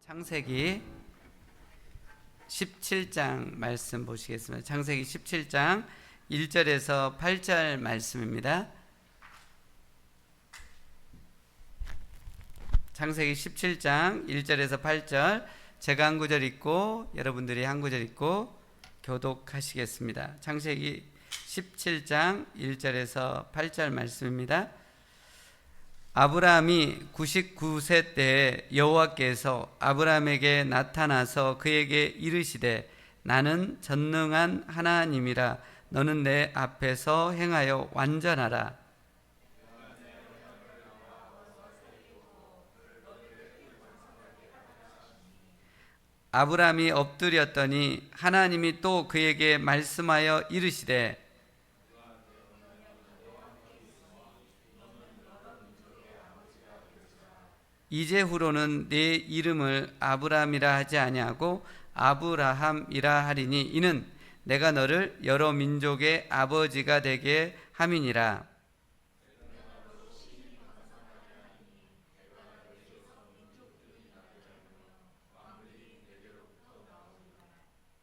창세기 17장 말씀 보시겠습니다. 창세기 17장 1절에서 8절 말씀입니다. 창세기 17장 1절에서 8절 제가 한 구절 읽고 여러분들이 한 구절 읽고 교독하시겠습니다. 창세기 17장 1절에서 8절 말씀입니다. 아브라함이 99세 때에 여호와께서 아브라함에게 나타나서 그에게 이르시되 나는 전능한 하나님이라 너는 내 앞에서 행하여 완전하라. 아브라함이 엎드렸더니 하나님이 또 그에게 말씀하여 이르시되 이제후로는 네 이름을 아브라함이라 하지 아니하고 아브라함이라 하리니 이는 내가 너를 여러 민족의 아버지가 되게 함이니라.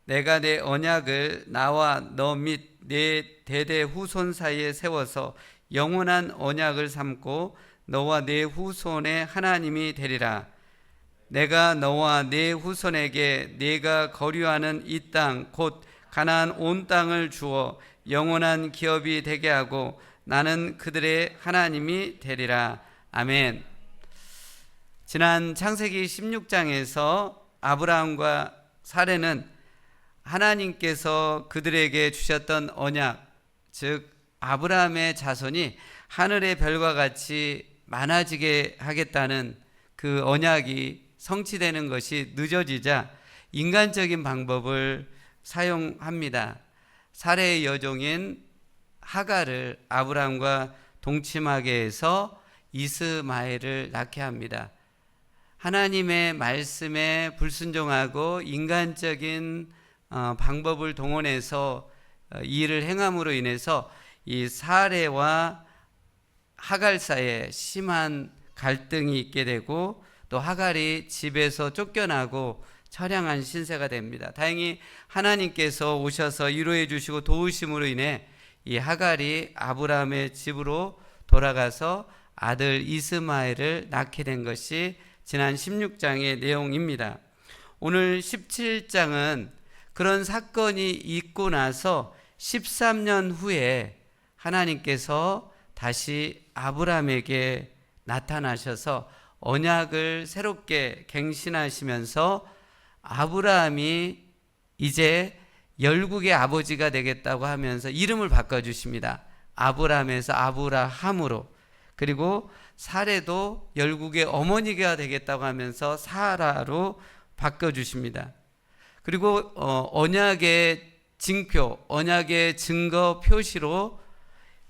내가 내 언약을 나와 너 및 내 대대 후손 사이에 세워서 영원한 언약을 삼고 너와 내 후손의 하나님이 되리라. 내가 너와 내 후손에게 네가 거류하는 이 땅 곧 가나안 온 땅을 주어 영원한 기업이 되게 하고 나는 그들의 하나님이 되리라. 아멘. 지난 창세기 16장에서 아브라함과 사레는 하나님께서 그들에게 주셨던 언약, 즉 아브라함의 자손이 하늘의 별과 같이 많아지게 하겠다는 그 언약이 성취되는 것이 늦어지자 인간적인 방법을 사용합니다. 사레의 여종인 하갈을 아브라함과 동침하게 해서 이스마엘을 낳게 합니다. 하나님의 말씀에 불순종하고 인간적인 방법을 동원해서 이 일을 행함으로 인해서 이 사레와 하갈 사이에 심한 갈등이 있게 되고 또 하갈이 집에서 쫓겨나고 처량한 신세가 됩니다. 다행히 하나님께서 오셔서 위로해 주시고 도우심으로 인해 이 하갈이 아브라함의 집으로 돌아가서 아들 이스마엘을 낳게 된 것이 지난 16장의 내용입니다. 오늘 17장은 그런 사건이 있고 나서 13년 후에 하나님께서 다시 아브라함에게 나타나셔서 언약을 새롭게 갱신하시면서 아브라함이 이제 열국의 아버지가 되겠다고 하면서 이름을 바꿔주십니다. 아브라함에서 아브라함으로. 그리고 사레도 열국의 어머니가 되겠다고 하면서 사라로 바꿔주십니다. 그리고 언약의 징표, 언약의 증거 표시로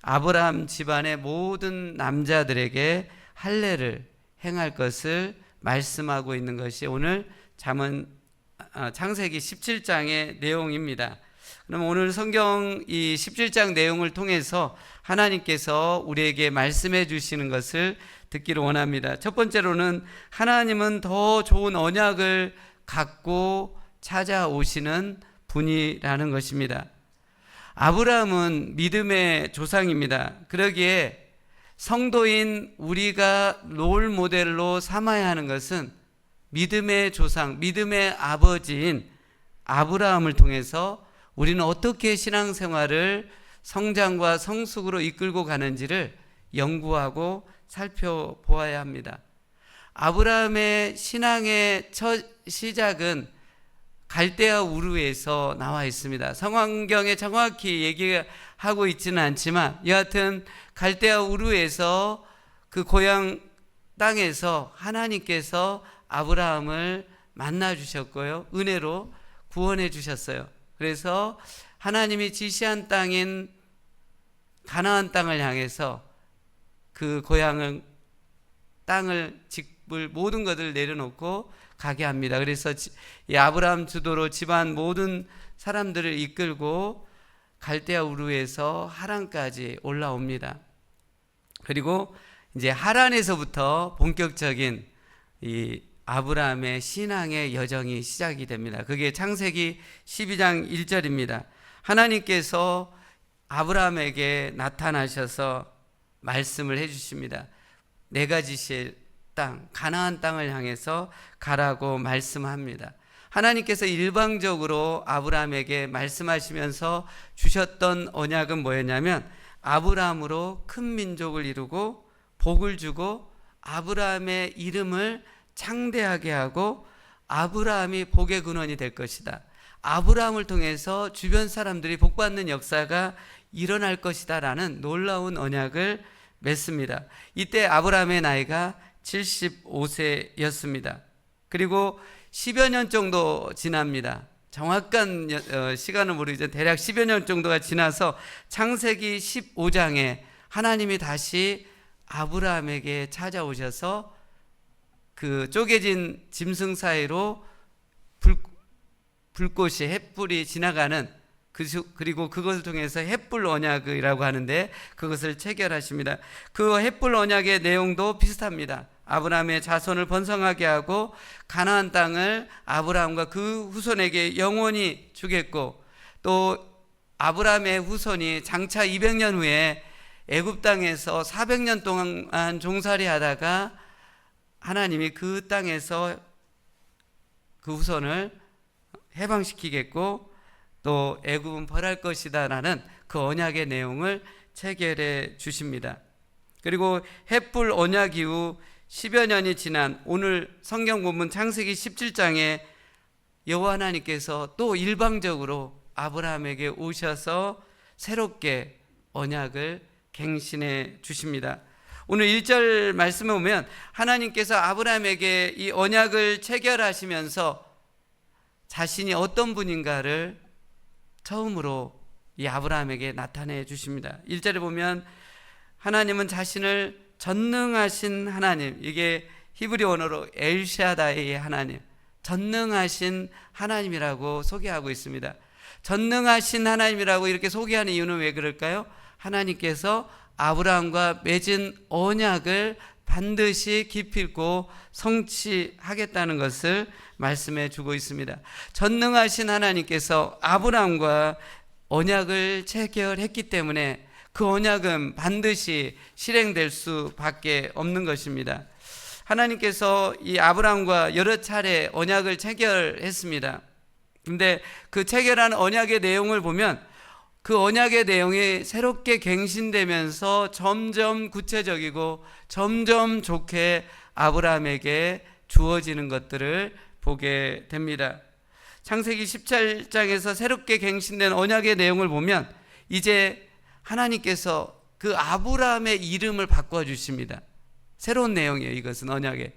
아브라함 집안의 모든 남자들에게 할례를 행할 것을 말씀하고 있는 것이 오늘 창세기 17장의 내용입니다. 그럼 오늘 성경 이 17장 내용을 통해서 하나님께서 우리에게 말씀해 주시는 것을 듣기를 원합니다. 첫 번째로는 하나님은 더 좋은 언약을 갖고 찾아오시는 분이라는 것입니다. 아브라함은 믿음의 조상입니다. 그러기에 성도인 우리가 롤 모델로 삼아야 하는 것은 믿음의 조상, 믿음의 아버지인 아브라함을 통해서 우리는 어떻게 신앙생활을 성장과 성숙으로 이끌고 가는지를 연구하고 살펴보아야 합니다. 아브라함의 신앙의 첫 시작은 갈대아 우르에서 나와 있습니다. 성경에 정확히 얘기하고 있지는 않지만 여하튼 갈대아 우르에서 그 고향 땅에서 하나님께서 아브라함을 만나 주셨고요. 은혜로 구원해 주셨어요. 그래서 하나님이 지시한 땅인 가나안 땅을 향해서 그 고향을 땅을 집을 모든 것을 내려놓고 가게 합니다. 그래서 이 아브라함 주도로 집안 모든 사람들을 이끌고 갈대아 우르에서 하란까지 올라옵니다. 그리고 이제 하란에서부터 본격적인 이 아브라함의 신앙의 여정이 시작이 됩니다. 그게 창세기 12장 1절입니다. 하나님께서 아브라함에게 나타나셔서 말씀을 해주십니다. 내가 지실 땅, 가나안 땅을 향해서 가라고 말씀합니다. 하나님께서 일방적으로 아브라함에게 말씀하시면서 주셨던 언약은 뭐였냐면 아브라함으로 큰 민족을 이루고 복을 주고 아브라함의 이름을 창대하게 하고 아브라함이 복의 근원이 될 것이다. 아브라함을 통해서 주변 사람들이 복받는 역사가 일어날 것이다 라는 놀라운 언약을 맺습니다. 이때 아브라함의 나이가 75세였습니다. 그리고 10여 년 정도 지납니다. 정확한 시간은 모르겠지만 대략 10여 년 정도가 지나서 창세기 15장에 하나님이 다시 아브라함에게 찾아오셔서 그 쪼개진 짐승 사이로 불꽃이 햇불이 지나가는 그리고 그것을 통해서 햇불 언약이라고 하는데 그것을 체결하십니다. 그 햇불 언약의 내용도 비슷합니다. 아브라함의 자손을 번성하게 하고 가나안 땅을 아브라함과 그 후손에게 영원히 주겠고 또 아브라함의 후손이 장차 200년 후에 애굽 땅에서 400년 동안 종살이 하다가 하나님이 그 땅에서 그 후손을 해방시키겠고 또 애굽은 벌할 것이다 라는 그 언약의 내용을 체결해 주십니다. 그리고 햇불 언약 이후 10여 년이 지난 오늘 성경 본문 창세기 17장에 여호와 하나님께서 또 일방적으로 아브라함에게 오셔서 새롭게 언약을 갱신해 주십니다. 오늘 1절 말씀에 보면 하나님께서 아브라함에게 이 언약을 체결하시면서 자신이 어떤 분인가를 처음으로 이 아브라함에게 나타내 주십니다. 1절에 보면 하나님은 자신을 전능하신 하나님, 이게 히브리 언어로 엘샤다이의 하나님, 전능하신 하나님이라고 소개하고 있습니다. 전능하신 하나님이라고 이렇게 소개하는 이유는 왜 그럴까요? 하나님께서 아브라함과 맺은 언약을 반드시 기필코 성취하겠다는 것을 말씀해 주고 있습니다. 전능하신 하나님께서 아브라함과 언약을 체결했기 때문에 그 언약은 반드시 실행될 수밖에 없는 것입니다. 하나님께서 이 아브라함과 여러 차례 언약을 체결했습니다. 근데 그 체결한 언약의 내용을 보면 그 언약의 내용이 새롭게 갱신되면서 점점 구체적이고 점점 좋게 아브라함에게 주어지는 것들을 보게 됩니다. 창세기 17장에서 새롭게 갱신된 언약의 내용을 보면 이제 하나님께서 그 아브라함의 이름을 바꿔주십니다. 새로운 내용이에요. 이것은 언약에.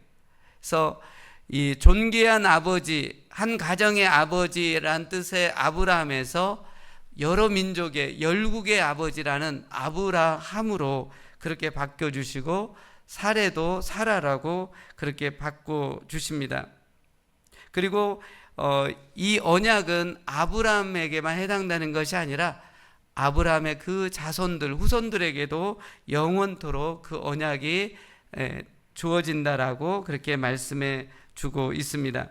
그래서 이 존귀한 아버지, 한 가정의 아버지란 뜻의 아브라함에서 여러 민족의 열국의 아버지라는 아브라함으로 그렇게 바꿔주시고 사례도 사라라고 그렇게 바꿔주십니다. 그리고 이 언약은 아브라함에게만 해당되는 것이 아니라 아브라함의 그 자손들, 후손들에게도 영원토록 그 언약이 주어진다라고 그렇게 말씀해 주고 있습니다.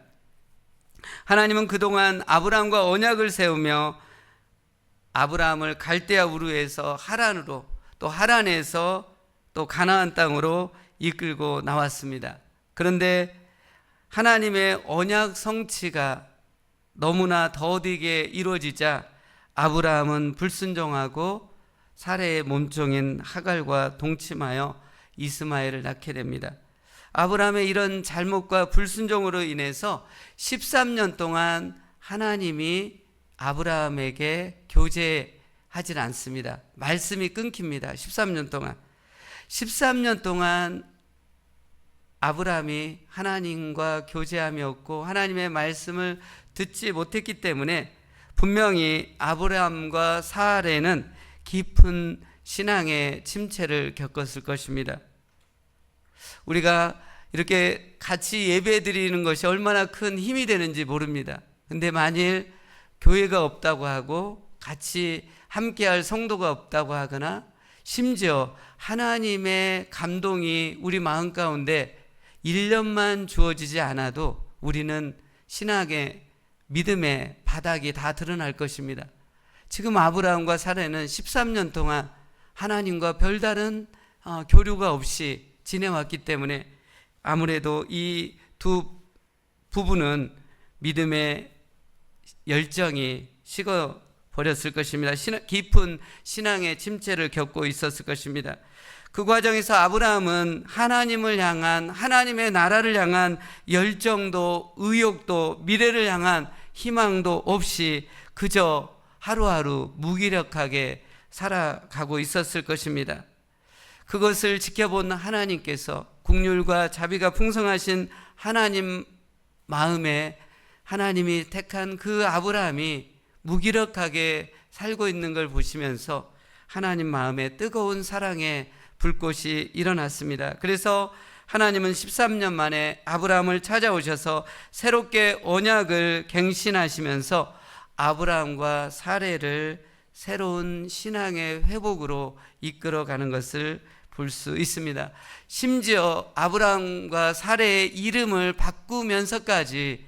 하나님은 그동안 아브라함과 언약을 세우며 아브라함을 갈대아 우르에서 하란으로 또 하란에서 또 가나안 땅으로 이끌고 나왔습니다. 그런데 하나님의 언약 성취가 너무나 더디게 이루어지자 아브라함은 불순종하고 사레의 몸종인 하갈과 동침하여 이스마엘을 낳게 됩니다. 아브라함의 이런 잘못과 불순종으로 인해서 13년 동안 하나님이 아브라함에게 교제하지 않습니다. 말씀이 끊깁니다. 13년 동안. 13년 동안 아브라함이 하나님과 교제함이 없고 하나님의 말씀을 듣지 못했기 때문에 분명히 아브라함과 사레는 깊은 신앙의 침체를 겪었을 것입니다. 우리가 이렇게 같이 예배 드리는 것이 얼마나 큰 힘이 되는지 모릅니다. 근데 만일 교회가 없다고 하고 같이 함께할 성도가 없다고 하거나 심지어 하나님의 감동이 우리 마음 가운데 1년만 주어지지 않아도 우리는 신학의 믿음의 바닥이 다 드러날 것입니다. 지금 아브라함과 사라는 13년 동안 하나님과 별다른 교류가 없이 지내왔기 때문에 아무래도 이 두 부부는 믿음의 열정이 식어버렸을 것입니다. 깊은 신앙의 침체를 겪고 있었을 것입니다. 그 과정에서 아브라함은 하나님을 향한, 하나님의 나라를 향한 열정도 의욕도 미래를 향한 희망도 없이 그저 하루하루 무기력하게 살아가고 있었을 것입니다. 그것을 지켜본 하나님께서 긍휼과 자비가 풍성하신 하나님 마음에 하나님이 택한 그 아브라함이 무기력하게 살고 있는 걸 보시면서 하나님 마음에 뜨거운 사랑의 불꽃이 일어났습니다. 그래서 하나님은 13년 만에 아브라함을 찾아오셔서 새롭게 언약을 갱신하시면서 아브라함과 사레를 새로운 신앙의 회복으로 이끌어가는 것을 볼 수 있습니다. 심지어 아브라함과 사레의 이름을 바꾸면서까지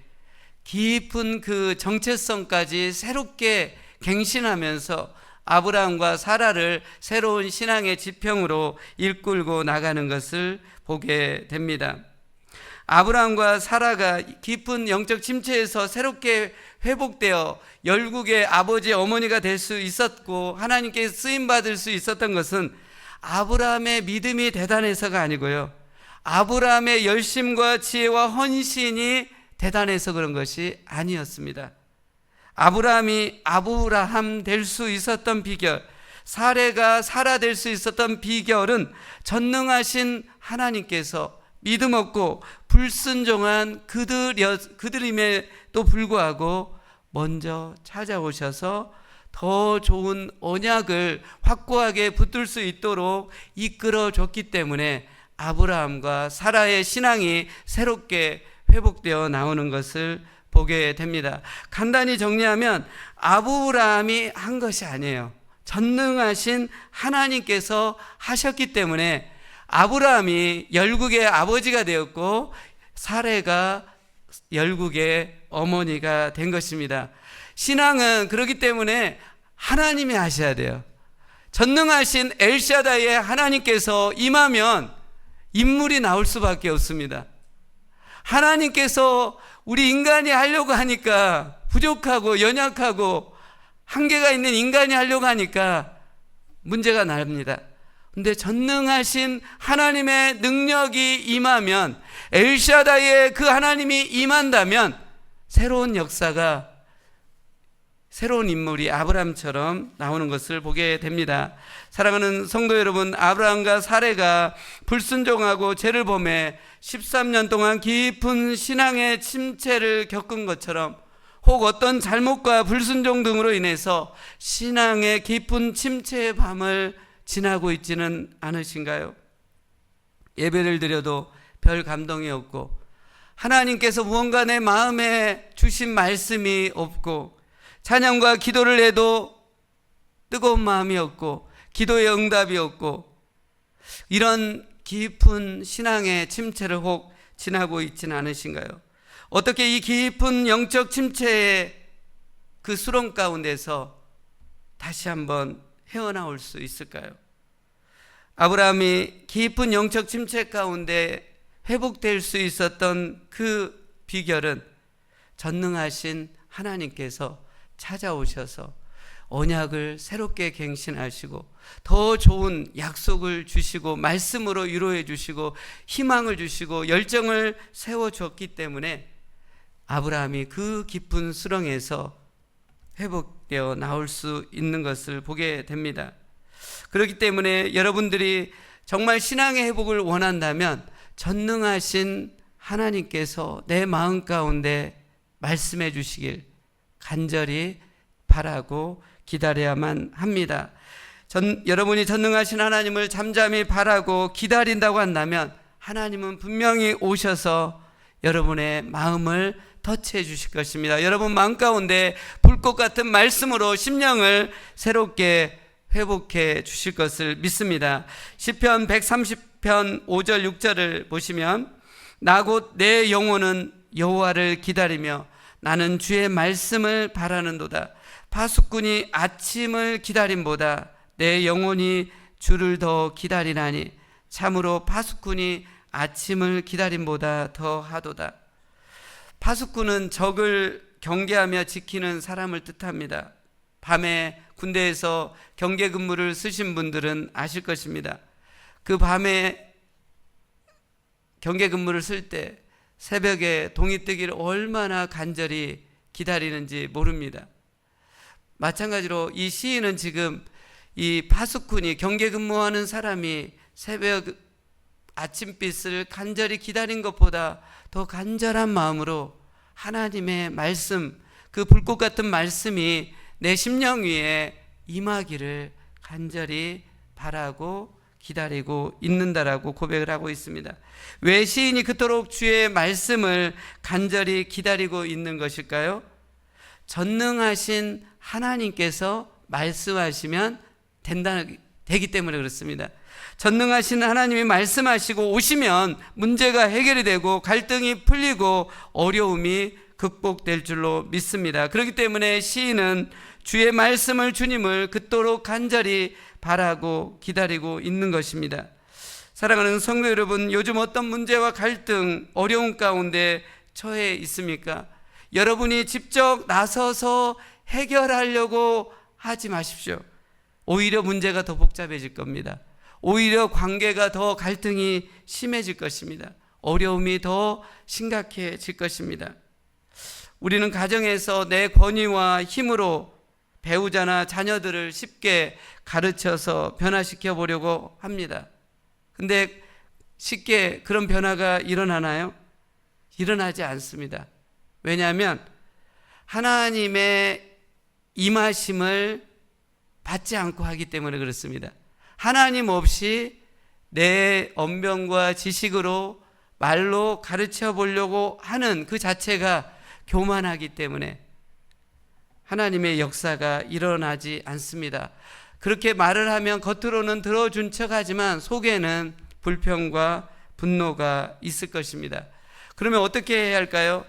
깊은 그 정체성까지 새롭게 갱신하면서 아브라함과 사라를 새로운 신앙의 지평으로 이끌고 나가는 것을 보게 됩니다. 아브라함과 사라가 깊은 영적 침체에서 새롭게 회복되어 열국의 아버지 어머니가 될 수 있었고 하나님께 쓰임받을 수 있었던 것은 아브라함의 믿음이 대단해서가 아니고요, 아브라함의 열심과 지혜와 헌신이 대단해서 그런 것이 아니었습니다. 아브라함이 아브라함 될 수 있었던 비결, 사레가 사라 될 수 있었던 비결은 전능하신 하나님께서 믿음 없고 불순종한 그들임에도 불구하고 먼저 찾아오셔서 더 좋은 언약을 확고하게 붙들 수 있도록 이끌어 줬기 때문에 아브라함과 사라의 신앙이 새롭게 회복되어 나오는 것을 보게 됩니다. 간단히 정리하면 아브라함이 한 것이 아니에요. 전능하신 하나님께서 하셨기 때문에 아브라함이 열국의 아버지가 되었고 사레가 열국의 어머니가 된 것입니다. 신앙은 그렇기 때문에 하나님이 하셔야 돼요. 전능하신 엘샤다이의 하나님께서 임하면 인물이 나올 수밖에 없습니다. 하나님께서 우리 인간이 하려고 하니까 부족하고 연약하고 한계가 있는 인간이 하려고 하니까 문제가 납니다. 근데 전능하신 하나님의 능력이 임하면, 엘샤다이의 그 하나님이 임한다면 새로운 역사가, 새로운 인물이 아브라함처럼 나오는 것을 보게 됩니다. 사랑하는 성도 여러분, 아브라함과 사레가 불순종하고 죄를 범해 13년 동안 깊은 신앙의 침체를 겪은 것처럼 혹 어떤 잘못과 불순종 등으로 인해서 신앙의 깊은 침체의 밤을 지나고 있지는 않으신가요? 예배를 드려도 별 감동이 없고 하나님께서 무언가 내 마음에 주신 말씀이 없고 찬양과 기도를 해도 뜨거운 마음이 없고 기도의 응답이 없고 이런 깊은 신앙의 침체를 혹 지나고 있지는 않으신가요? 어떻게 이 깊은 영적 침체의 그 수렁 가운데서 다시 한번 헤어나올 수 있을까요? 아브라함이 깊은 영적 침체 가운데 회복될 수 있었던 그 비결은 전능하신 하나님께서 찾아오셔서 언약을 새롭게 갱신하시고 더 좋은 약속을 주시고 말씀으로 위로해 주시고 희망을 주시고 열정을 세워주었기 때문에 아브라함이 그 깊은 수렁에서 회복되어 나올 수 있는 것을 보게 됩니다. 그렇기 때문에 여러분들이 정말 신앙의 회복을 원한다면 전능하신 하나님께서 내 마음 가운데 말씀해 주시길 간절히 바라고 기다려야만 합니다. 여러분이 전능하신 하나님을 잠잠히 바라고 기다린다고 한다면 하나님은 분명히 오셔서 여러분의 마음을 터치해 주실 것입니다. 여러분 마음 가운데 불꽃 같은 말씀으로 심령을 새롭게 회복해 주실 것을 믿습니다. 시편 130편 5절 6절을 보시면 나 곧 내 영혼은 여호와를 기다리며 나는 주의 말씀을 바라는도다. 파수꾼이 아침을 기다림보다 내 영혼이 주를 더 기다리나니 참으로 파수꾼이 아침을 기다림보다 더하도다. 파수꾼은 적을 경계하며 지키는 사람을 뜻합니다. 밤에 군대에서 경계 근무를 쓰신 분들은 아실 것입니다. 그 밤에 경계 근무를 쓸 때 새벽에 동이 뜨기를 얼마나 간절히 기다리는지 모릅니다. 마찬가지로 이 시인은 지금 이 파수꾼이 경계 근무하는 사람이 새벽 아침빛을 간절히 기다린 것보다 더 간절한 마음으로 하나님의 말씀, 그 불꽃 같은 말씀이 내 심령 위에 임하기를 간절히 바라고 기다리고 있는다라고 고백을 하고 있습니다. 왜 시인이 그토록 주의 말씀을 간절히 기다리고 있는 것일까요? 전능하신 하나님께서 말씀하시면 되기 때문에 그렇습니다. 전능하신 하나님이 말씀하시고 오시면 문제가 해결이 되고 갈등이 풀리고 어려움이 극복될 줄로 믿습니다. 그렇기 때문에 시인은 주의 말씀을, 주님을 그토록 간절히 바라고 기다리고 있는 것입니다. 사랑하는 성도 여러분, 요즘 어떤 문제와 갈등, 어려움 가운데 처해 있습니까? 여러분이 직접 나서서 해결하려고 하지 마십시오. 오히려 문제가 더 복잡해질 겁니다. 오히려 관계가 더 갈등이 심해질 것입니다. 어려움이 더 심각해질 것입니다. 우리는 가정에서 내 권위와 힘으로 배우자나 자녀들을 쉽게 가르쳐서 변화시켜 보려고 합니다. 근데 쉽게 그런 변화가 일어나나요? 일어나지 않습니다. 왜냐하면 하나님의 임하심을 받지 않고 하기 때문에 그렇습니다. 하나님 없이 내 언변과 지식으로 말로 가르쳐 보려고 하는 그 자체가 교만하기 때문에 하나님의 역사가 일어나지 않습니다. 그렇게 말을 하면 겉으로는 들어준 척하지만 속에는 불평과 분노가 있을 것입니다. 그러면 어떻게 해야 할까요?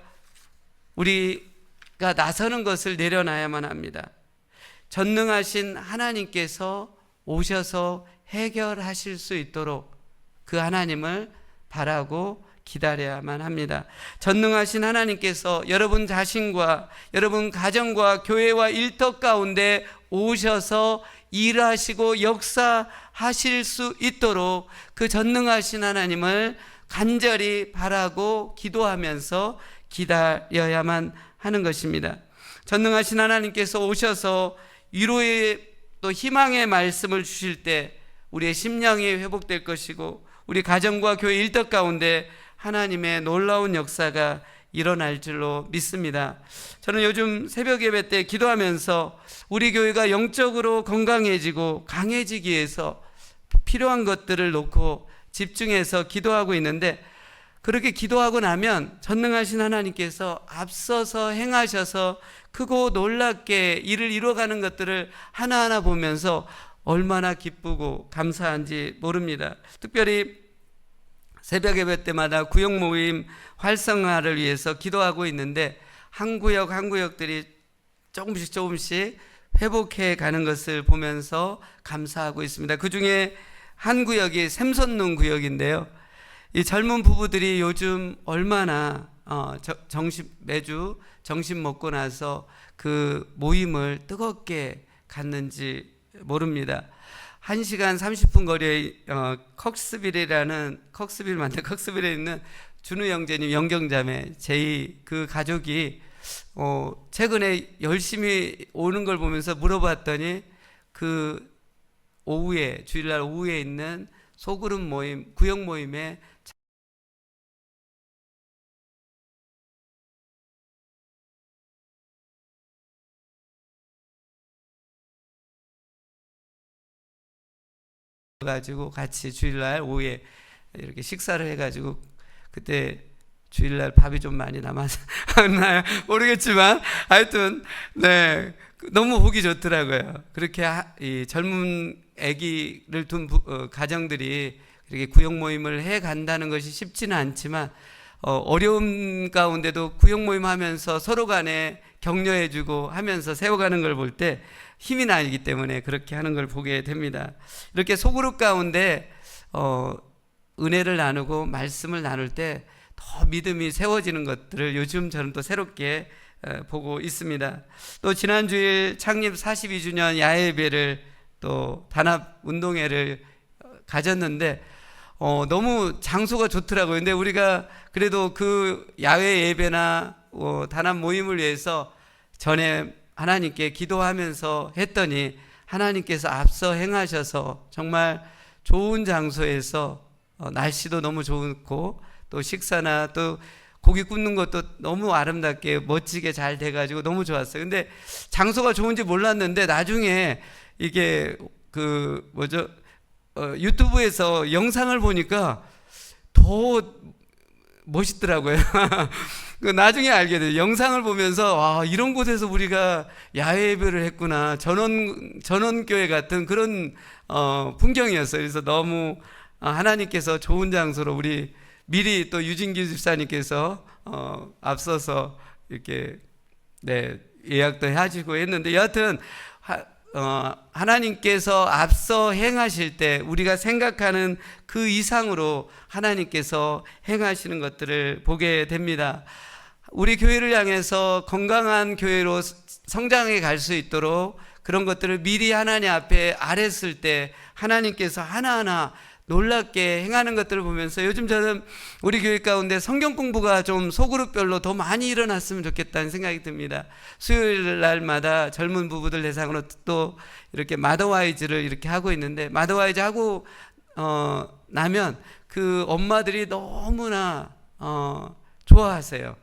우리가 나서는 것을 내려놔야만 합니다. 전능하신 하나님께서 오셔서 해결하실 수 있도록 그 하나님을 바라고 기다려야만 합니다. 전능하신 하나님께서 여러분 자신과 여러분 가정과 교회와 일터 가운데 오셔서 일하시고 역사하실 수 있도록 그 전능하신 하나님을 간절히 바라고 기도하면서 기다려야만 하는 것입니다. 전능하신 하나님께서 오셔서 위로의 또 희망의 말씀을 주실 때 우리의 심령이 회복될 것이고 우리 가정과 교회 일터 가운데 하나님의 놀라운 역사가 일어날 줄로 믿습니다. 저는 요즘 새벽 예배 때 기도하면서 우리 교회가 영적으로 건강해지고 강해지기 위해서 필요한 것들을 놓고 집중해서 기도하고 있는데 그렇게 기도하고 나면 전능하신 하나님께서 앞서서 행하셔서 크고 놀랍게 일을 이루어가는 것들을 하나하나 보면서 얼마나 기쁘고 감사한지 모릅니다. 특별히 새벽 예배 때마다 구역 모임 활성화를 위해서 기도하고 있는데 한 구역 한 구역들이 조금씩 회복해 가는 것을 보면서 감사하고 있습니다. 그 중에 한 구역이 샘솟는 구역인데요. 이 젊은 부부들이 요즘 얼마나 매주 점심 먹고 나서 그 모임을 뜨겁게 갖는지 모릅니다. 1시간 30분 거리에 컥스빌에 있는 준우 형제님 영경자매 그 가족이 최근에 열심히 오는 걸 보면서 물어봤더니 그 주일날 오후에 있는 소그룹 모임, 구역 모임에 가지고 같이 주일날 오후에 이렇게 식사를 해가지고 그때 주일날 밥이 좀 많이 남았나요? 모르겠지만 하여튼 네 너무 보기 좋더라고요. 그렇게 이 젊은 아기를 둔 가정들이 이렇게 구역 모임을 해 간다는 것이 쉽지는 않지만 어려움 가운데도 구역 모임 하면서 서로 간에 격려해주고 하면서 세워가는 걸 볼 때 힘이 나기 때문에 그렇게 하는 걸 보게 됩니다. 이렇게 소그룹 가운데 은혜를 나누고 말씀을 나눌 때 더 믿음이 세워지는 것들을 요즘 저는 또 새롭게 보고 있습니다. 또 지난 주일 창립 42주년 야외예배를 또 단합 운동회를 가졌는데 너무 장소가 좋더라고요. 근데 우리가 그래도 그 야외 예배나 단합 모임을 위해서 전에 하나님께 기도하면서 했더니 하나님께서 앞서 행하셔서 정말 좋은 장소에서 날씨도 너무 좋고 또 식사나 또 고기 굽는 것도 너무 아름답게 멋지게 잘 돼가지고 너무 좋았어요. 근데 장소가 좋은지 몰랐는데 나중에 이게 유튜브에서 영상을 보니까 더 멋있더라고요. 나중에 알게 돼요. 영상을 보면서 와, 이런 곳에서 우리가 야외 예배를 했구나. 전원교회 같은 그런 풍경이었어요. 그래서 너무 하나님께서 좋은 장소로 우리 미리 또 유진기 집사님께서 앞서서 이렇게 예약도 해주고 했는데 여하튼 하나님께서 앞서 행하실 때 우리가 생각하는 그 이상으로 하나님께서 행하시는 것들을 보게 됩니다. 우리 교회를 향해서 건강한 교회로 성장해 갈 수 있도록 그런 것들을 미리 하나님 앞에 아랬을 때 하나님께서 하나하나 놀랍게 행하는 것들을 보면서 요즘 저는 우리 교회 가운데 성경 공부가 좀 소그룹별로 더 많이 일어났으면 좋겠다는 생각이 듭니다. 수요일 날마다 젊은 부부들 대상으로 또 이렇게 마더와이즈를 이렇게 하고 있는데 마더와이즈 하고 나면 그 엄마들이 너무나 좋아하세요.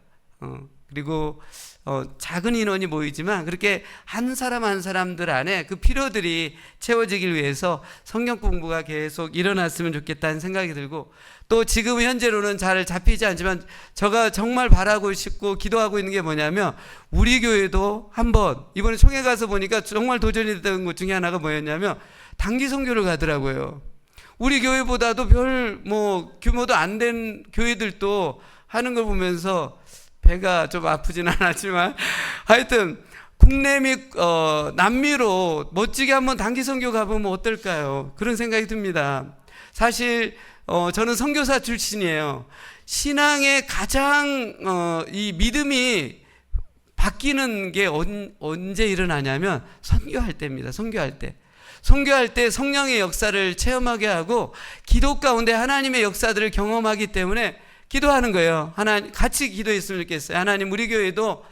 그리고 작은 인원이 모이지만 그렇게 한 사람 한 사람들 안에 그 필요들이 채워지길 위해서 성경 공부가 계속 일어났으면 좋겠다는 생각이 들고 또 지금 현재로는 잘 잡히지 않지만 제가 정말 바라고 싶고 기도하고 있는 게 뭐냐면 우리 교회도 한번 이번에 총회 가서 보니까 정말 도전이 됐던 것 중에 하나가 뭐였냐면 단기 선교를 가더라고요. 우리 교회보다도 별 규모도 안 된 교회들도 하는 걸 보면서 배가 좀 아프진 않았지만 하여튼 국내 및 남미로 멋지게 한번 단기 선교 가보면 어떨까요? 그런 생각이 듭니다. 사실 저는 선교사 출신이에요. 신앙의 가장 이 믿음이 바뀌는 게 언제 일어나냐면 선교할 때입니다. 선교할 때 성령의 역사를 체험하게 하고 기도 가운데 하나님의 역사들을 경험하기 때문에 기도하는 거예요. 하나님 같이 기도했으면 좋겠어요. 하나님 우리 교회도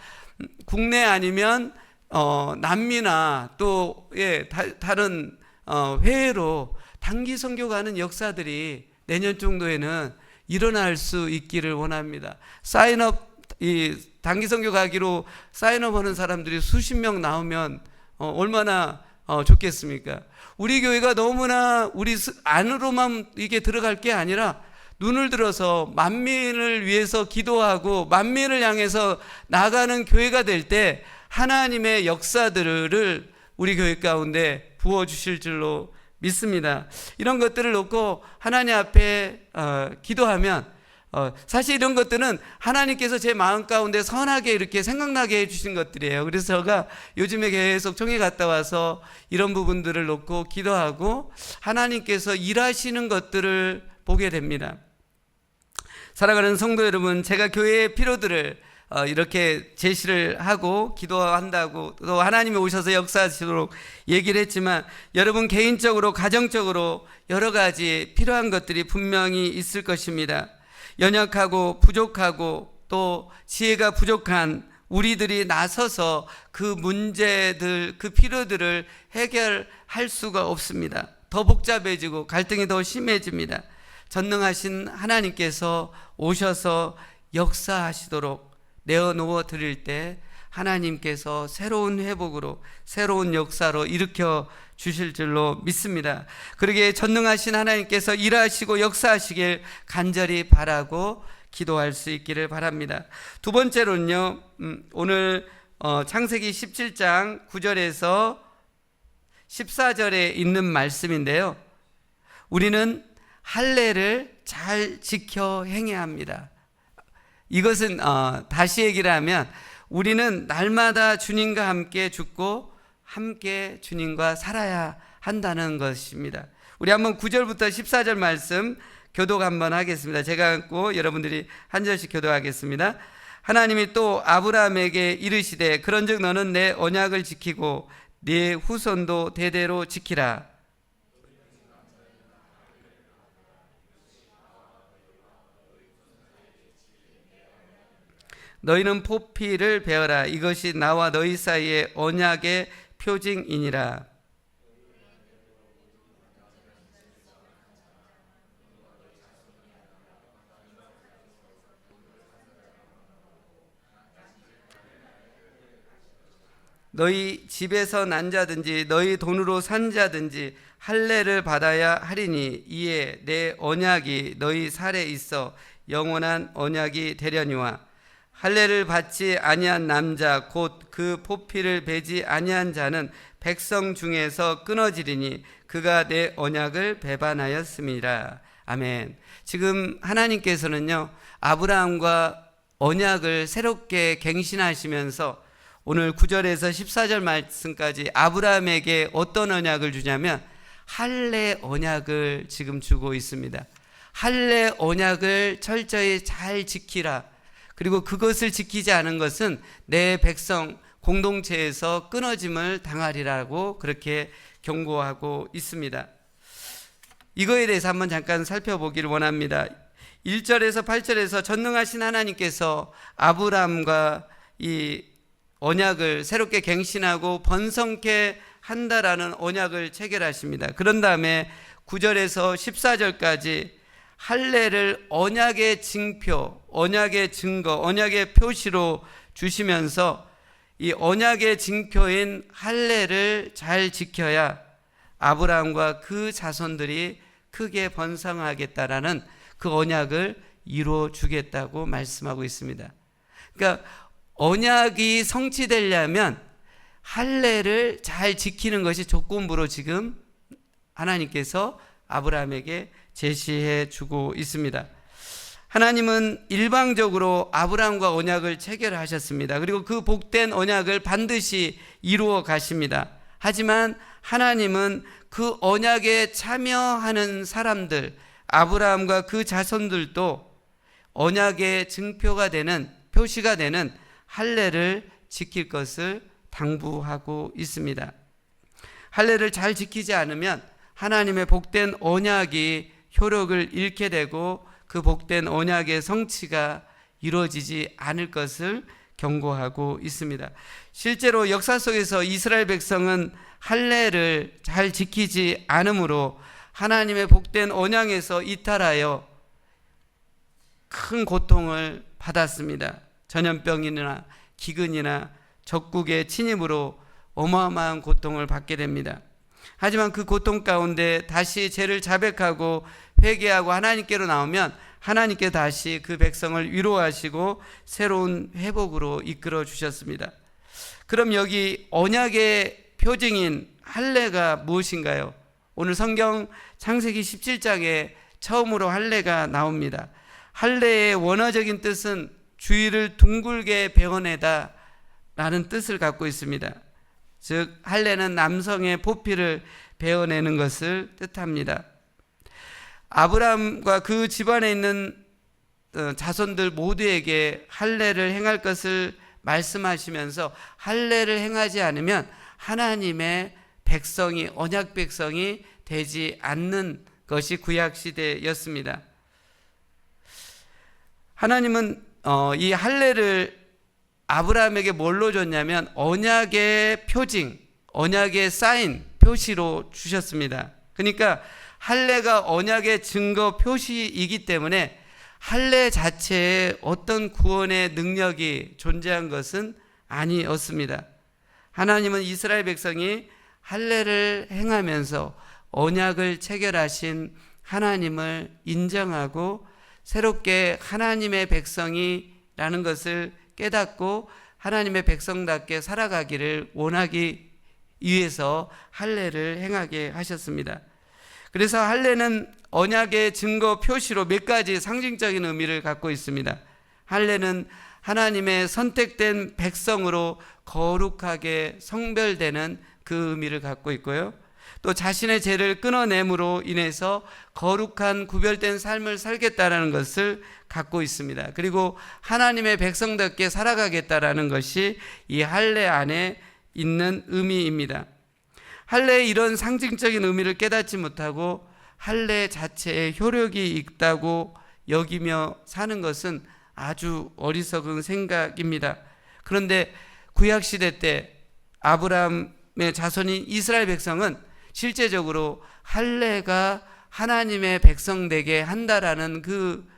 국내 아니면 남미나 또 다른 해외로 단기 선교 가는 역사들이 내년 정도에는 일어날 수 있기를 원합니다. 이 단기 선교 가기로 사인업하는 사람들이 수십 명 나오면 얼마나 좋겠습니까? 우리 교회가 너무나 우리 안으로만 이게 들어갈 게 아니라 눈을 들어서 만민을 위해서 기도하고 만민을 향해서 나가는 교회가 될 때 하나님의 역사들을 우리 교회 가운데 부어주실 줄로 믿습니다. 이런 것들을 놓고 하나님 앞에 기도하면 사실 이런 것들은 하나님께서 제 마음 가운데 선하게 이렇게 생각나게 해주신 것들이에요. 그래서 제가 요즘에 계속 총회 갔다 와서 이런 부분들을 놓고 기도하고 하나님께서 일하시는 것들을 보게 됩니다. 사랑하는 성도 여러분, 제가 교회의 필요들을 이렇게 제시를 하고 기도한다고 또 하나님이 오셔서 역사하시도록 얘기를 했지만 여러분 개인적으로 가정적으로 여러 가지 필요한 것들이 분명히 있을 것입니다. 연약하고 부족하고 또 지혜가 부족한 우리들이 나서서 그 문제들, 그 필요들을 해결할 수가 없습니다. 더 복잡해지고 갈등이 더 심해집니다. 전능하신 하나님께서 오셔서 역사하시도록 내어놓아 드릴 때 하나님께서 새로운 회복으로 새로운 역사로 일으켜 주실 줄로 믿습니다. 그러기에 전능하신 하나님께서 일하시고 역사하시길 간절히 바라고 기도할 수 있기를 바랍니다. 두 번째로는요, 오늘 창세기 17장 9절에서 14절에 있는 말씀인데요, 우리는 할례를 잘 지켜 행해야 합니다. 이것은 다시 얘기를 하면 우리는 날마다 주님과 함께 죽고 함께 주님과 살아야 한다는 것입니다. 우리 한번 9절부터 14절 말씀 교독 한번 하겠습니다. 제가 읽고 여러분들이 한 절씩 교독하겠습니다. 하나님이 또 아브라함에게 이르시되 그런즉 너는 내 언약을 지키고 네 후손도 대대로 지키라. 너희는 포피를 베어라. 이것이 나와 너희 사이의 언약의 표징이니라. 너희 집에서 난 자든지 너희 돈으로 산 자든지 할례를 받아야 하리니 이에 내 언약이 너희 살에 있어 영원한 언약이 되려니와 할례를 받지 아니한 남자 곧 그 포피를 베지 아니한 자는 백성 중에서 끊어지리니 그가 내 언약을 배반하였음이라. 아멘. 지금 하나님께서는요 아브라함과 언약을 새롭게 갱신하시면서 오늘 9절에서 14절 말씀까지 아브라함에게 어떤 언약을 주냐면 할례 언약을 지금 주고 있습니다. 할례 언약을 철저히 잘 지키라. 그리고 그것을 지키지 않은 것은 내 백성 공동체에서 끊어짐을 당하리라고 그렇게 경고하고 있습니다. 이거에 대해서 한번 잠깐 살펴보기를 원합니다. 1절에서 8절에서 전능하신 하나님께서 아브라함과 이 언약을 새롭게 갱신하고 번성케 한다라는 언약을 체결하십니다. 그런 다음에 9절에서 14절까지 할례를 언약의 징표, 언약의 증거, 언약의 표시로 주시면서 이 언약의 징표인 할례를 잘 지켜야 아브라함과 그 자손들이 크게 번성하겠다라는 그 언약을 이루어 주겠다고 말씀하고 있습니다. 그러니까 언약이 성취되려면 할례를 잘 지키는 것이 조건부로 지금 하나님께서 아브라함에게 제시해 주고 있습니다. 하나님은 일방적으로 아브라함과 언약을 체결하셨습니다. 그리고 그 복된 언약을 반드시 이루어 가십니다. 하지만 하나님은 그 언약에 참여하는 사람들, 아브라함과 그 자손들도 언약의 증표가 되는, 표시가 되는 할례를 지킬 것을 당부하고 있습니다. 할례를 잘 지키지 않으면 하나님의 복된 언약이 효력을 잃게 되고 그 복된 언약의 성취가 이루어지지 않을 것을 경고하고 있습니다. 실제로 역사 속에서 이스라엘 백성은 할례를 잘 지키지 않으므로 하나님의 복된 언약에서 이탈하여 큰 고통을 받았습니다. 전염병이나 기근이나 적국의 침입으로 어마어마한 고통을 받게 됩니다. 하지만 그 고통 가운데 다시 죄를 자백하고 회개하고 하나님께로 나오면 하나님께 다시 그 백성을 위로하시고 새로운 회복으로 이끌어 주셨습니다. 그럼 여기 언약의 표징인 할례가 무엇인가요? 오늘 성경 창세기 17장에 처음으로 할례가 나옵니다. 할례의 원어적인 뜻은 주위를 둥글게 베어내다 라는 뜻을 갖고 있습니다. 즉 할례는 남성의 포피를 베어내는 것을 뜻합니다. 아브라함과 그 집안에 있는 자손들 모두에게 할례를 행할 것을 말씀하시면서 할례를 행하지 않으면 하나님의 백성이, 언약 백성이 되지 않는 것이 구약시대였습니다. 하나님은 이 할례를 아브라함에게 뭘로 줬냐면 언약의 표징, 언약의 사인, 표시로 주셨습니다. 그러니까 할례가 언약의 증거, 표시이기 때문에 할례 자체에 어떤 구원의 능력이 존재한 것은 아니었습니다. 하나님은 이스라엘 백성이 할례를 행하면서 언약을 체결하신 하나님을 인정하고 새롭게 하나님의 백성이라는 것을 깨닫고 하나님의 백성답게 살아가기를 원하기 위해서 할례를 행하게 하셨습니다. 그래서 할례는 언약의 증거 표시로 몇 가지 상징적인 의미를 갖고 있습니다. 할례는 하나님의 선택된 백성으로 거룩하게 성별되는 그 의미를 갖고 있고요. 또 자신의 죄를 끊어냄으로 인해서 거룩한 구별된 삶을 살겠다라는 것을 갖고 있습니다. 그리고 하나님의 백성답게 살아가겠다라는 것이 이 할례 안에 있는 의미입니다. 할례의 이런 상징적인 의미를 깨닫지 못하고 할례 자체에 효력이 있다고 여기며 사는 것은 아주 어리석은 생각입니다. 그런데 구약시대 때 아브라함의 자손인 이스라엘 백성은 실제적으로 할례가 하나님의 백성 되게 한다라는 그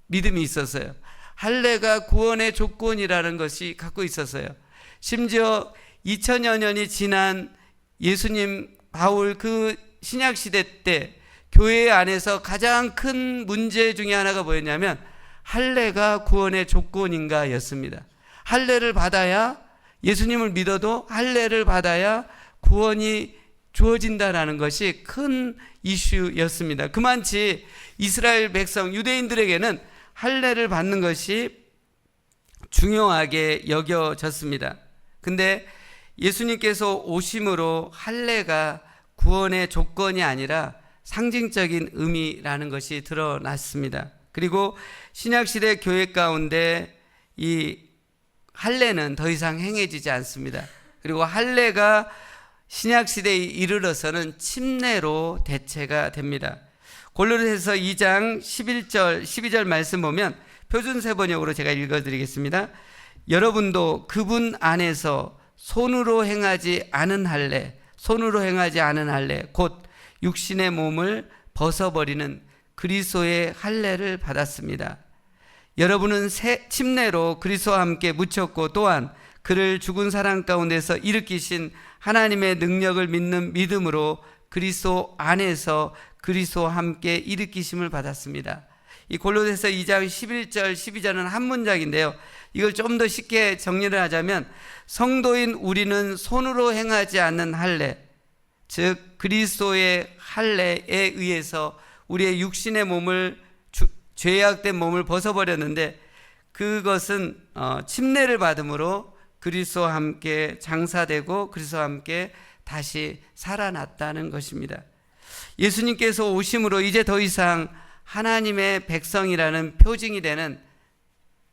믿음이 있었어요. 할례가 구원의 조건이라는 것이 갖고 있었어요. 심지어 2000여 년이 지난 예수님 바울 그 신약시대 때 교회 안에서 가장 큰 문제 중에 하나가 뭐였냐면 할례가 구원의 조건인가 였습니다. 할례를 받아야, 예수님을 믿어도 할례를 받아야 구원이 주어진다라는 것이 큰 이슈였습니다. 그만치 이스라엘 백성 유대인들에게는 할례를 받는 것이 중요하게 여겨졌습니다. 근데 예수님께서 오심으로 할례가 구원의 조건이 아니라 상징적인 의미라는 것이 드러났습니다. 그리고 신약시대 교회 가운데 이 할례는 더 이상 행해지지 않습니다. 그리고 할례가 신약시대에 이르러서는 침례로 대체가 됩니다. 골로새서 2장 11절 12절 말씀 보면 표준세 번역으로 제가 읽어드리겠습니다. 여러분도 그분 안에서 손으로 행하지 않은 할례, 손으로 행하지 않은 할례, 곧 육신의 몸을 벗어버리는 그리스도의 할례를 받았습니다. 여러분은 침례로 그리스도와 함께 묻혔고 또한 그를 죽은 사람 가운데서 일으키신 하나님의 능력을 믿는 믿음으로 그리스도 안에서 그리스도와 함께 일으키심을 받았습니다. 이 골로새서 2장 11절 12절은 한 문장인데요. 이걸 좀 더 쉽게 정리를 하자면 성도인 우리는 손으로 행하지 않는 할례, 즉 그리스도의 할례에 의해서 우리의 육신의 몸을, 죄악된 몸을 벗어버렸는데 그것은 침례를 받음으로 그리스도와 함께 장사되고 그리스도와 함께 다시 살아났다는 것입니다. 예수님께서 오심으로 이제 더 이상 하나님의 백성이라는 표징이 되는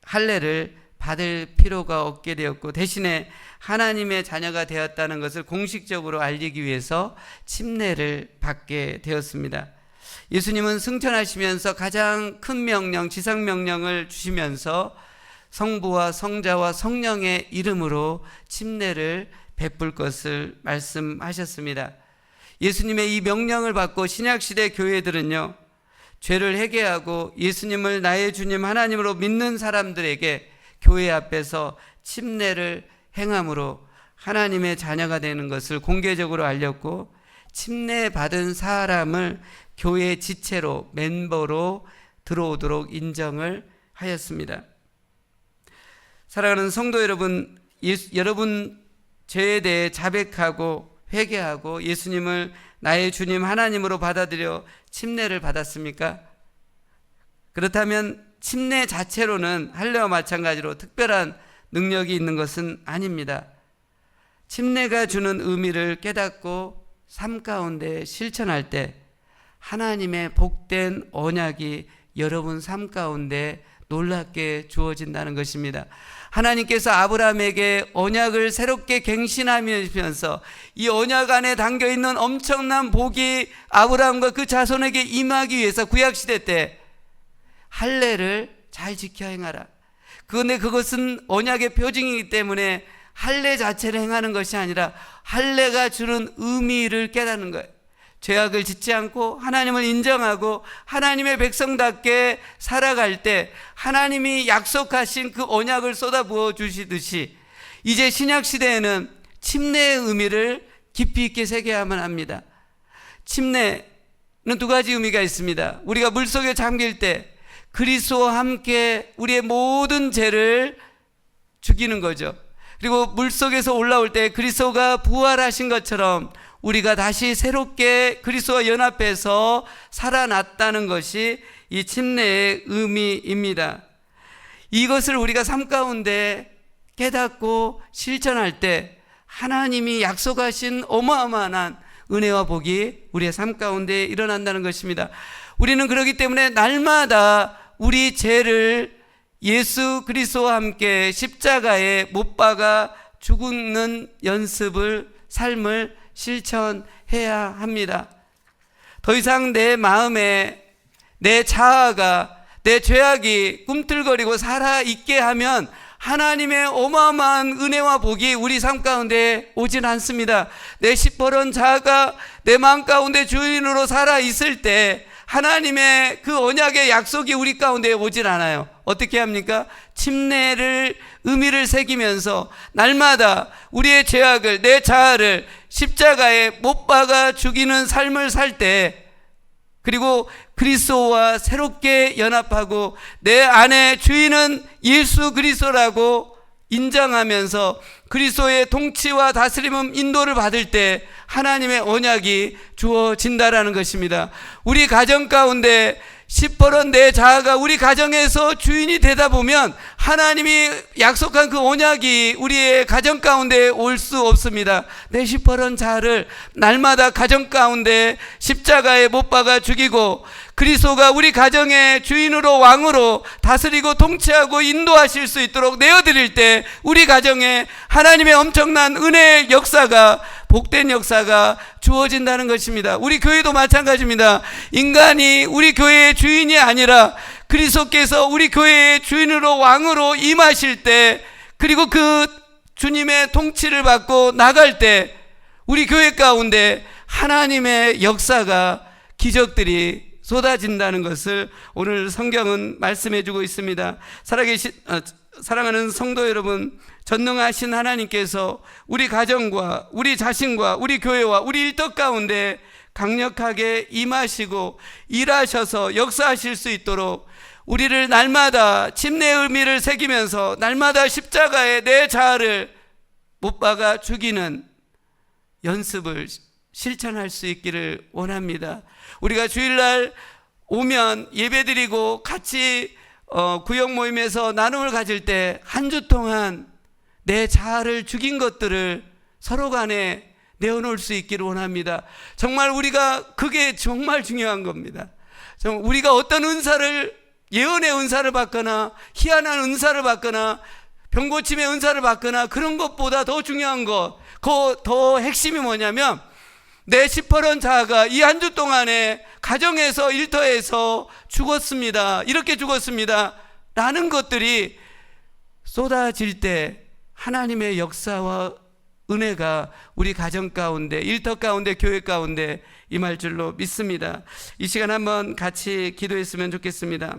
할례를 받을 필요가 없게 되었고 대신에 하나님의 자녀가 되었다는 것을 공식적으로 알리기 위해서 침례를 받게 되었습니다. 예수님은 승천하시면서 가장 큰 명령, 지상명령을 주시면서 성부와 성자와 성령의 이름으로 침례를 베풀 것을 말씀하셨습니다. 예수님의 이 명령을 받고 신약시대 교회들은요, 죄를 회개하고 예수님을 나의 주님 하나님으로 믿는 사람들에게 교회 앞에서 침례를 행함으로 하나님의 자녀가 되는 것을 공개적으로 알렸고 침례 받은 사람을 교회 지체로, 멤버로 들어오도록 인정을 하였습니다. 사랑하는 성도 여러분, 여러분 죄에 대해 자백하고 회개하고 예수님을 나의 주님 하나님으로 받아들여 침례를 받았습니까? 그렇다면 침례 자체로는 할례와 마찬가지로 특별한 능력이 있는 것은 아닙니다. 침례가 주는 의미를 깨닫고 삶 가운데 실천할 때 하나님의 복된 언약이 여러분 삶 가운데 놀랍게 주어진다는 것입니다. 하나님께서 아브라함에게 언약을 새롭게 갱신하면서 이 언약 안에 담겨있는 엄청난 복이 아브라함과 그 자손에게 임하기 위해서 구약시대 때 할례를 잘 지켜 행하라. 그런데 그것은 언약의 표징이기 때문에 할례 자체를 행하는 것이 아니라 할례가 주는 의미를 깨닫는 거예요. 죄악을 짓지 않고 하나님을 인정하고 하나님의 백성답게 살아갈 때 하나님이 약속하신 그 언약을 쏟아부어 주시듯이 이제 신약시대에는 침례의 의미를 깊이 있게 새겨야만 합니다. 침례는 두 가지 의미가 있습니다. 우리가 물속에 잠길 때 그리스도와 함께 우리의 모든 죄를 죽이는 거죠. 그리고 물속에서 올라올 때 그리스도가 부활하신 것처럼 우리가 다시 새롭게 그리스도와 연합해서 살아났다는 것이 이 침례의 의미입니다. 이것을 우리가 삶 가운데 깨닫고 실천할 때 하나님이 약속하신 어마어마한 은혜와 복이 우리의 삶 가운데 일어난다는 것입니다. 우리는 그렇기 때문에 날마다 우리 죄를 예수 그리스도와 함께 십자가에 못 박아 죽는 연습을, 삶을 실천해야 합니다. 더 이상 내 마음에 내 자아가, 내 죄악이 꿈틀거리고 살아있게 하면 하나님의 어마어마한 은혜와 복이 우리 삶 가운데 오진 않습니다. 내 시퍼런 자아가 내 마음 가운데 주인으로 살아있을 때 하나님의 그 언약의 약속이 우리 가운데 오질 않아요. 어떻게 합니까? 침례를, 의미를 새기면서 날마다 우리의 죄악을, 내 자아를 십자가에 못 박아 죽이는 삶을 살 때, 그리고 그리스도와 새롭게 연합하고 내 안에 주인은 예수 그리스도라고 인정하면서 그리스도의 통치와 다스림은 인도를 받을 때 하나님의 언약이 주어진다라는 것입니다. 우리 가정 가운데 시퍼런 내 자아가 우리 가정에서 주인이 되다 보면 하나님이 약속한 그 언약이 우리의 가정 가운데 올 수 없습니다. 내 시퍼런 자아를 날마다 가정 가운데 십자가에 못 박아 죽이고 그리스도가 우리 가정의 주인으로, 왕으로 다스리고 통치하고 인도하실 수 있도록 내어드릴 때 우리 가정에 하나님의 엄청난 은혜의 역사가, 복된 역사가 주어진다는 것입니다. 우리 교회도 마찬가지입니다. 인간이 우리 교회의 주인이 아니라 그리스도께서 우리 교회의 주인으로, 왕으로 임하실 때, 그리고 그 주님의 통치를 받고 나갈 때 우리 교회 가운데 하나님의 역사가, 기적들이 쏟아진다는 것을 오늘 성경은 말씀해 주고 있습니다. 사랑하는 성도 여러분, 전능하신 하나님께서 우리 가정과 우리 자신과 우리 교회와 우리 일터 가운데 강력하게 임하시고 일하셔서 역사하실 수 있도록 우리를 날마다 침례의 의미를 새기면서 날마다 십자가에 내 자아를 못 박아 죽이는 연습을 실천할 수 있기를 원합니다. 우리가 주일날 오면 예배드리고 같이 구역 모임에서 나눔을 가질 때 한 주 동안 내 자아를 죽인 것들을 서로 간에 내어놓을 수 있기를 원합니다. 정말 우리가, 그게 정말 중요한 겁니다. 우리가 어떤 은사를, 예언의 은사를 받거나 희한한 은사를 받거나 병고침의 은사를 받거나 그런 것보다 더 중요한 것, 더 핵심이 뭐냐면 내 시퍼런 자아가 이 한 주 동안에 가정에서, 일터에서 죽었습니다, 이렇게 죽었습니다 라는 것들이 쏟아질 때 하나님의 역사와 은혜가 우리 가정 가운데, 일터 가운데, 교회 가운데 임할 줄로 믿습니다. 이 시간 한번 같이 기도했으면 좋겠습니다.